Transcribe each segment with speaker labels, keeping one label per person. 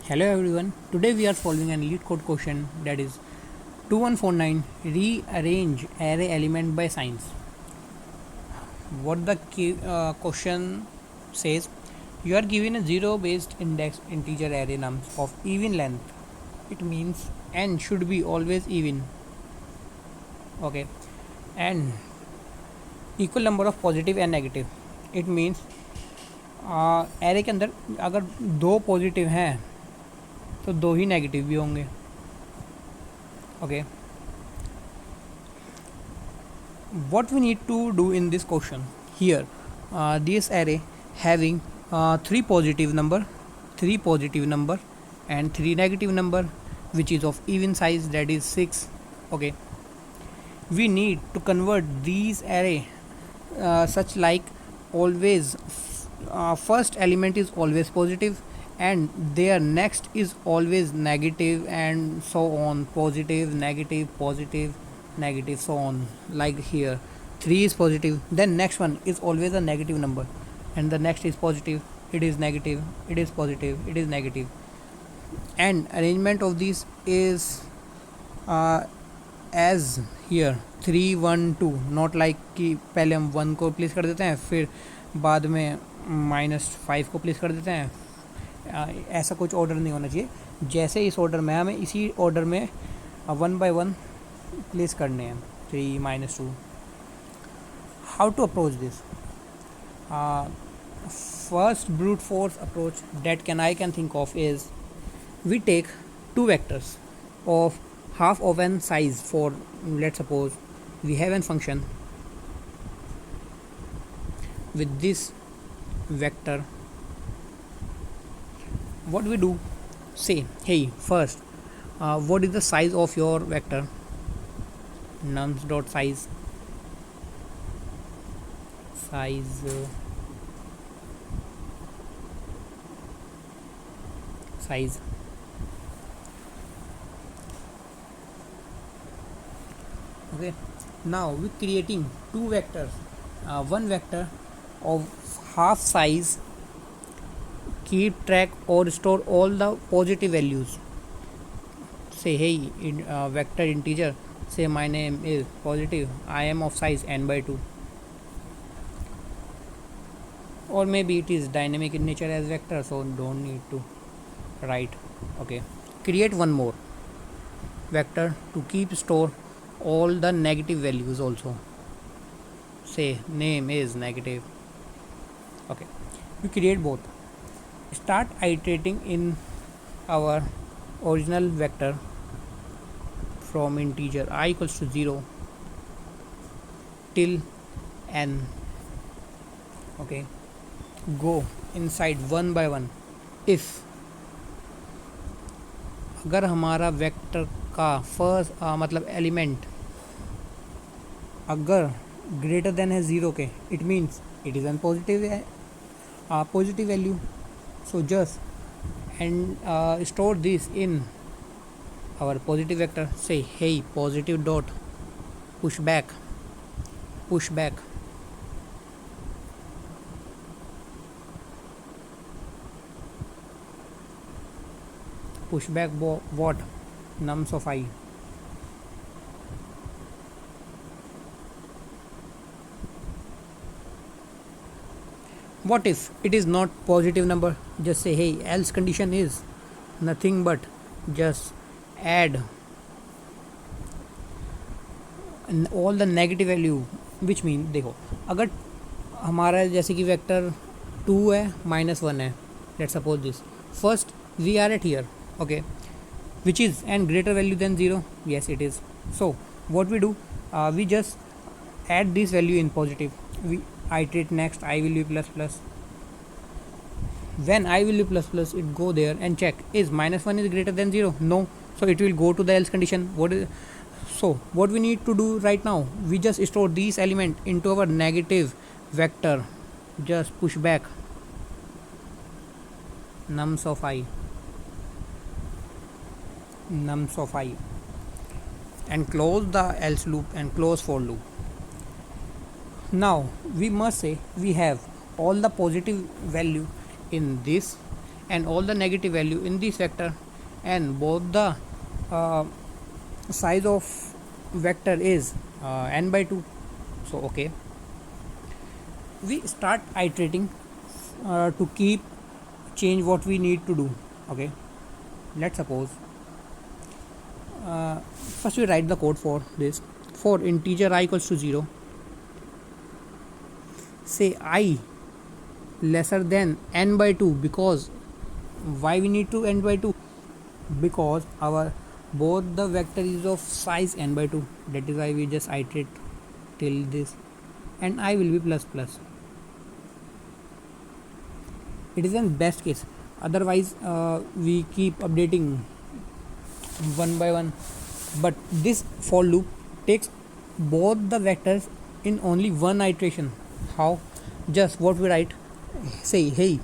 Speaker 1: Hello everyone. Today we are solving an elite code question that is 2149 rearrange array element by signs. What the question says, you are given a zero based index integer array nums of even length. It means n should be always even. Okay. And equal number of positive and negative. It means array के अंदर अगर दो positive हैं तो दो ही negative भी होंगे. Okay, what we need to do in this question here, this array having three positive number and three negative number, which is of even size, that is 6. Okay, we need to convert these array such like always first element is always positive and their next is always negative, and so on, positive negative, so on. Like here 3 is positive, then next one is always a negative number, and the next is positive, it is negative, it is positive, it is negative. And arrangement of these is as here 3 1 2, not like कि पहले हम 1 को place कर देते हैं फिर बाद में -5 को प्लेस कर देते हैं. ऐसा कुछ ऑर्डर नहीं होना चाहिए. जैसे इस ऑर्डर में हमें इसी ऑर्डर में 1 बाय 1 प्लेस करने हैं. 3 -2. How to approach this? First brute force approach that I can think of is we take two vectors of half of n size. For let's suppose we have a function with this vector. What we do, say, hey, first what is the size of your vector? Nums dot size size. Okay, now we creating two vectors. One vector of half size keep track or store all the positive values. Say, hey, in vector integer, say my name is positive, I am of size n by 2, or maybe it is dynamic in nature as vector, so don't need to write. Okay, create one more vector to keep store all the negative values also. Say name is negative. Okay, we create both. Start iterating in our original vector from integer I equals to 0 till n. Okay, go inside one by one. if अगर हमारा vector का first मतलब element अगर greater than है 0 के, it means it is an positive value. So just and store this in our positive vector. Say, hey, positive dot push back push back what? Nums of I. What if it is not positive number? Just say, hey, else condition is nothing but just add all the negative value, which mean देखो, अगर हमारा जैसे कि vector 2 है -1 है, let's suppose this. First we are at here. Okay, which is and greater value than 0? Yes, it is. So what we do, we just add this value in positive. We iterate next I will be plus. When I will be plus, it go there and check is -1 is greater than 0? No, so it will go to the else condition. What we need to do right now, we just store these element into our negative vector. Just push back nums of I and close the else loop and close for loop. Now we must say we have all the positive value in this and all the negative value in this vector, and both the uh, size of vector is n by 2. So okay, we start iterating to keep change what we need to do. Okay, let's suppose first we write the code for this. For integer I equals to 0, say I lesser than n by 2. Because why we need to n by 2? Because our both the vector is of size n by 2, that is why we just iterate till this, and I will be plus plus. It is in best case, otherwise we keep updating one by one. But this for loop takes both the vectors in only one iteration. How? Just what we write, say hey,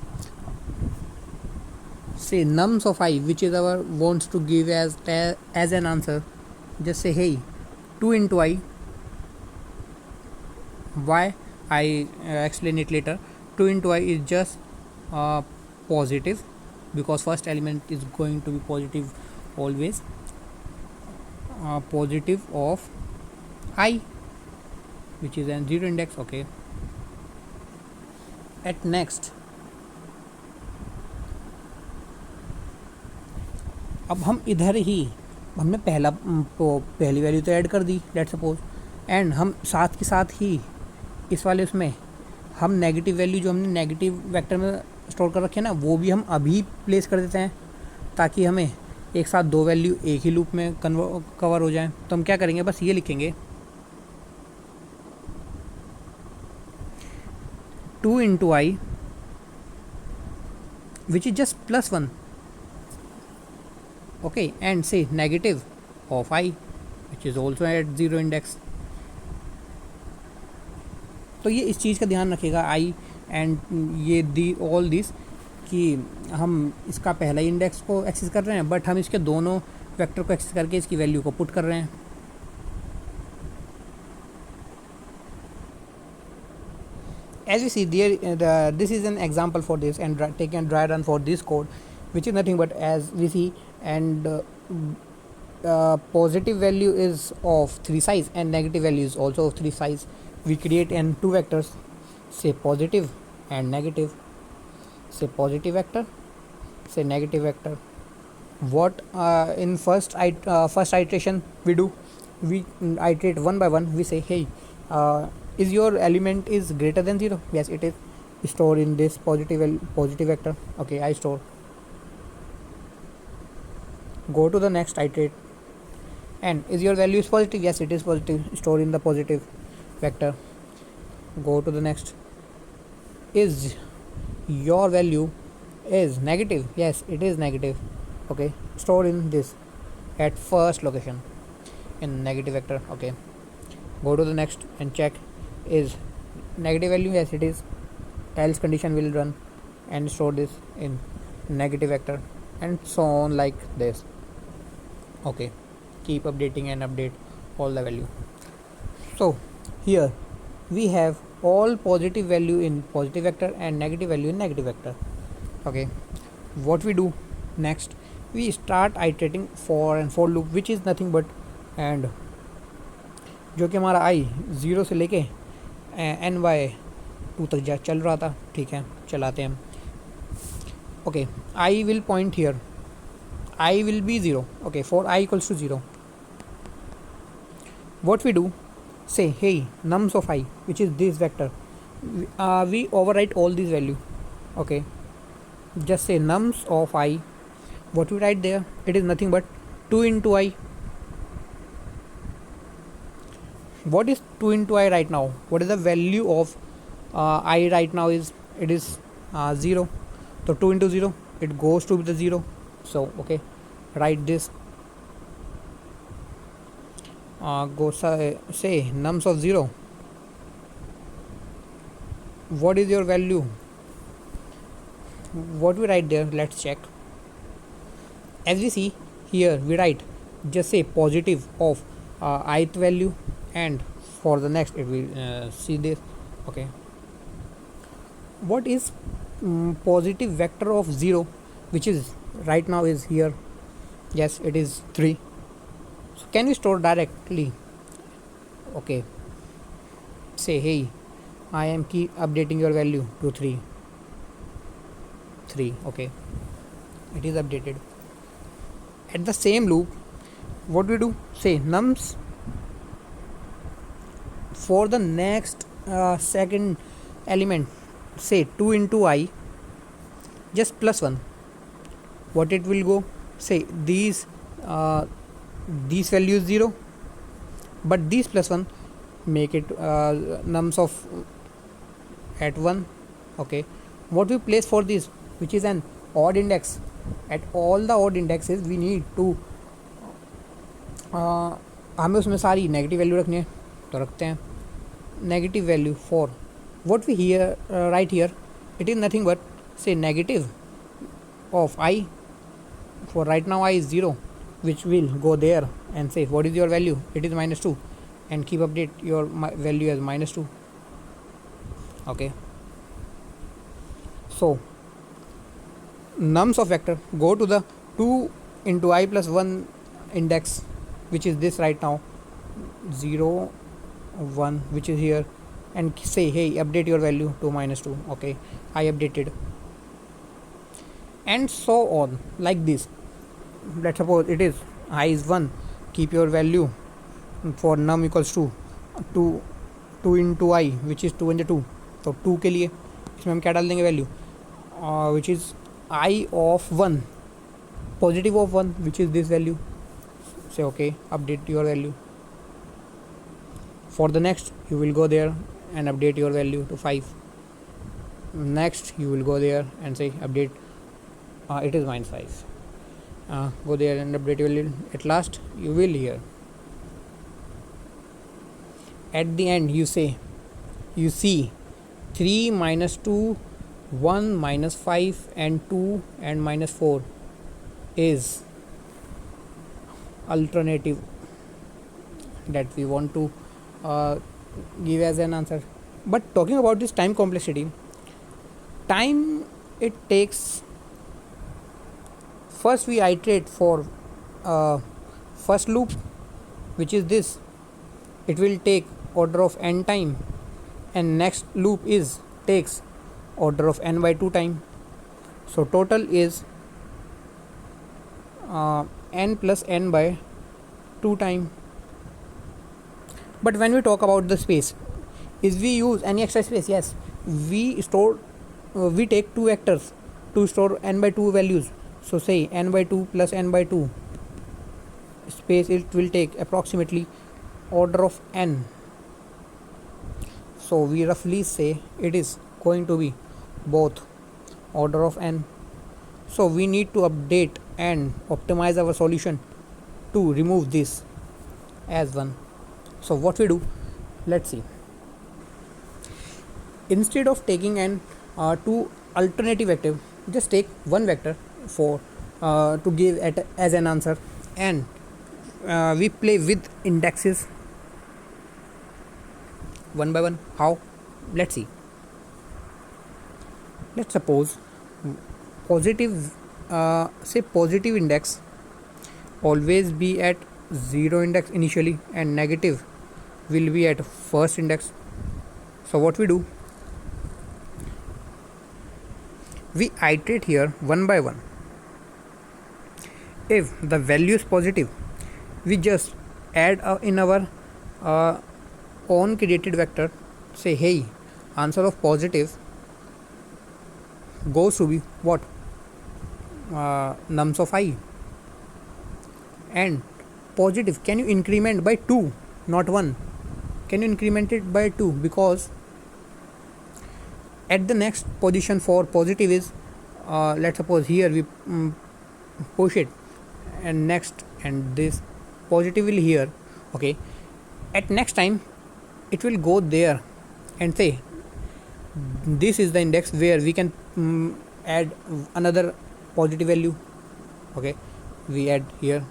Speaker 1: say nums of I, which is our wants to give as an answer. Just say hey, 2 into I. Why? I explain it later. 2 into I is just positive, because first element is going to be positive always. Positive of I, which is an 0 index. Okay, at next अब हम इधर ही हमने पहली value तो add कर दी, let's suppose, and हम साथ के साथ ही इस वाले उसमें हम नेगेटिव वैल्यू जो हमने नेगेटिव वेक्टर में स्टोर कर रखे हैं ना, वो भी हम अभी प्लेस कर देते हैं, ताकि हमें एक साथ दो वैल्यू एक ही लूप में कवर हो जाए. तो हम क्या करेंगे, बस ये लिखेंगे 2 into I, which is just plus 1. Okay, and say negative of I, which is also at 0 index. तो ये इस चीज़ का ध्यान रखेगा आई एंड ये दी ऑल दिस, कि हम इसका पहला इंडेक्स को एक्सेस कर रहे हैं, बट हम इसके दोनों वेक्टर को एक्सेस करके इसकी वैल्यू को पुट कर रहे हैं. As we see there, this is an example for this, and take a dry run for this code, which is nothing but as we see, and positive value is of 3 size and negative value is also of 3 size. We create n 2 vectors, say positive and negative, say positive vector, say negative vector. What in first iteration we do, we iterate one by one. We say hey, is your element is greater than 0? Yes, it is. Store in this positive vector. Okay, I store. Go to the next iterate, and is your value is positive? Yes, it is positive. Store in the positive vector. Go to the next. Is your value is negative? Yes, it is negative. Okay, store in this at first location in negative vector. Okay, go to the next and check, is negative value? Yes, it is. Else condition will run and store this in negative vector, and so on like this. Okay, keep updating and update all the value. So here we have all positive value in positive vector and negative value in negative vector. Okay, what we do next, we start iterating for and for loop, which is nothing but and जो कि हमारा i 0 से लेके n by 2 तक चल रहा था. ठीक है, चलाते हैं हम. Okay, i will point here, I will be 0. Okay, for I equals to 0, what we do, say hey nums of I, which is this vector, we overwrite all these value. Okay, just say nums of I. What we write there, it is nothing but 2 into I. What is 2 into I right now? What is the value of I right now? Is it is 0. So 2 into 0, it goes to the 0. So okay, write this. Go say nums of 0. What is your value? What we write there, let's check. As we see here, we write just say positive of ith value, and for the next it will see this. Okay, what is positive vector of 0? which is right now is here. Yes, it is 3. So can we store directly? Okay, say hey, I am keep updating your value to 3. Okay, it is updated. At the same loop, what we do, say nums for the next second element, say 2 into I, just plus 1. What it will go, say these values 0, but these plus 1 make it nums of at 1. Okay, what we place for this, which is an odd index, at all the odd indexes we need to हमें उसमें सारी negative value रखनी है, तो रखते हैं negative value for what we here write here, it is nothing but say negative of I. For right now I is 0, which will go there and say what is your value, it is -2, and keep update your value as -2. Okay, so nums of vector go to the 2 into I plus 1 index, which is this right now 0 1, which is here, and say hey, update your value to -2. Okay, I updated, and so on like this. Let's suppose it is I is 1, keep your value for num equals to 2 into I, which is 2 into 2. तो 2 के लिए इसमें हम क्या डाल देंगे value, which is I of 1, positive of 1, which is this value. Say okay, update your value. For the next you will go there and update your value to 5. Next you will go there and say update, it is -5. Go there and update your value. At last you will here, at the end you say, you see 3 minus 2, 1 minus 5 and 2 and -4 is alternative that we want to give as an answer. But talking about this time complexity, time it takes, first we iterate for first loop, which is this, it will take order of n time, and next loop is takes order of n by 2 time. So total is n plus n by 2 time. But when we talk about the space, is we use any extra space? Yes, we store we take 2 vectors to store n by 2 values. So say n by 2 plus n by 2 space, it will take approximately order of n. So we roughly say it is going to be both order of n. So we need to update and optimize our solution to remove this as 1. So what we do, let's see. Instead of taking an 2 alternative vector, just take one vector for to give it as an answer, and we play with indexes one by one. How? Let's see. Let's suppose positive, say positive index always be at 0 index initially, and negative will be at first index. So what we do, we iterate here one by one. If the value is positive, we just add in our own created vector, say hey, answer of positive goes to be what, nums of I, and positive, can you increment by 2, not 1? Can you increment it by 2? Because at the next position for positive is, let's suppose here we push it, and next, and this positive will here. Okay, at next time it will go there and say this is the index where we can add another positive value. Okay, we add here.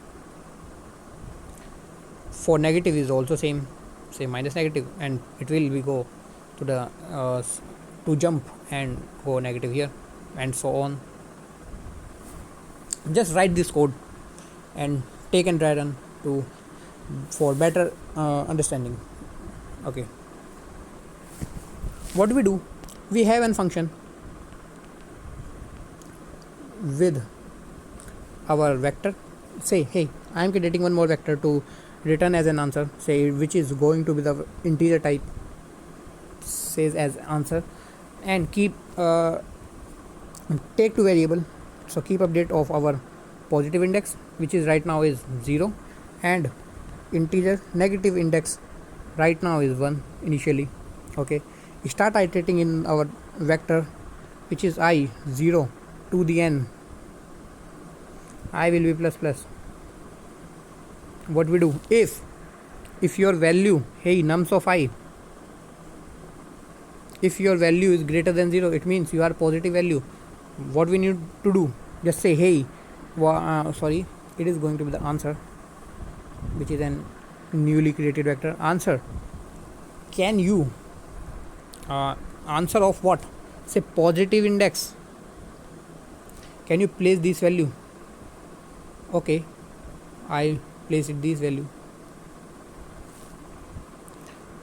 Speaker 1: For negative is also same, say minus negative, and it will be go to the to jump and go negative here, and so on. Just write this code and take and try run to for better understanding. Okay, what do? We have an function with our vector. Say, hey, I am creating one more vector to return as an answer, say, which is going to be the integer type, says as answer, and keep take to variable. So keep update of our positive index, which is right now is 0, and integer negative index right now is 1 initially. Okay, start iterating in our vector, which is I 0 to the n. I will be plus plus. What we do, if your value, hey, nums of I, if your value is greater than 0, it means you are positive value. What we need to do, just say, hey, sorry, it is going to be the answer, which is an newly created vector. Answer, can you answer of what, say positive index, can you place this value? Okay, I place it this value.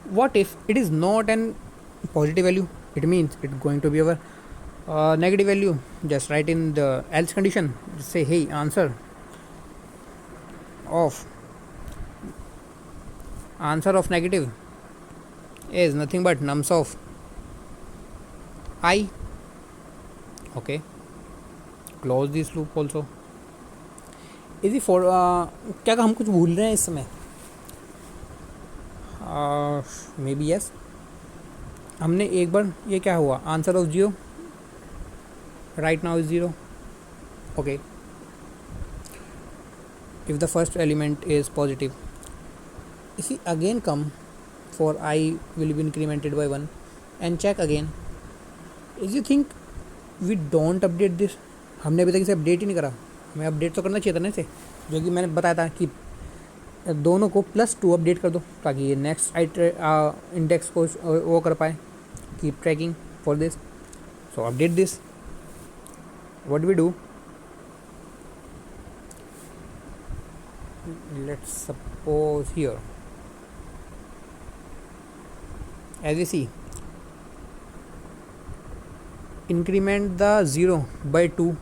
Speaker 1: What if it is not an positive value? It means it's going to be our negative value. Just write in the else condition, just say, hey, answer of negative is nothing but nums of I. Okay, close this loop also. Easy for क्या हम कुछ भूल रहे हैं इस समय? May be yes. हमने एक बार ये क्या हुआ, answer of 0 right now is 0. Okay, if the first element is positive, if we again come for I will be incremented by 1 and check again, is you think we don't update this? हमने अभी तक इसे update ही नहीं करा. हमें update तो करना चाहिए था ना इसे, जो कि मैंने बताया था कि दोनों को +2 अपडेट कर दो ताकि ये नेक्स्ट इंडेक्स को वो कर पाए, keep trekking for this. So update this. what we do, let's suppose here, as we see, increment the 0 by 2,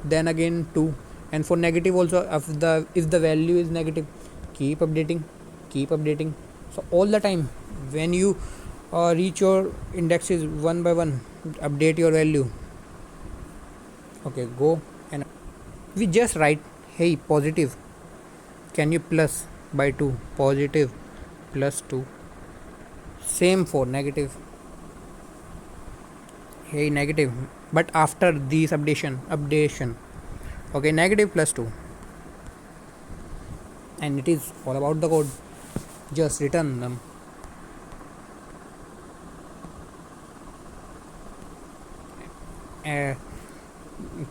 Speaker 1: then again 2, and for negative also, if the value is negative, keep updating. So all the time when you reach your indexes 1 by 1, update your value. Okay, go and we just write, hey, positive, can you plus by 2, positive plus 2. Same for negative, hey, negative, but after these updation. Okay, negative plus 2, and it is all about the code. Just return them.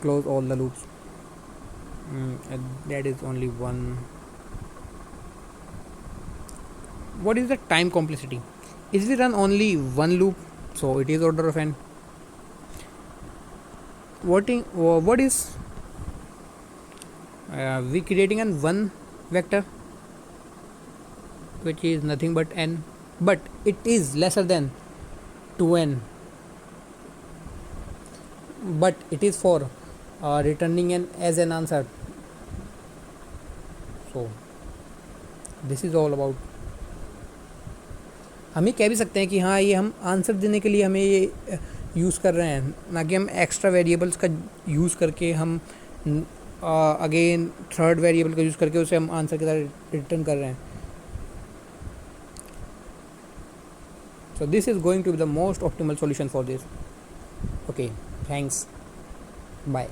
Speaker 1: Close all the loops. That is only one. What is the time complexity? If we run only one loop, so it is order of n. What is we creating an one vector, which is nothing but n, but it is lesser than 2n, but it is for returning n as an answer. So this is all about. हम ही कह भी सकते हैं कि हाँ, ये हम answer देने के लिए हमें ये यूज़ कर रहे हैं, ना कि हम एक्स्ट्रा वेरिएबल्स का यूज़ करके हम अगेन थर्ड वेरिएबल का यूज़ करके उसे हम आंसर की तरह रिटर्न कर रहे हैं. So this is going to be the most optimal solution for this. Okay, thanks. Bye.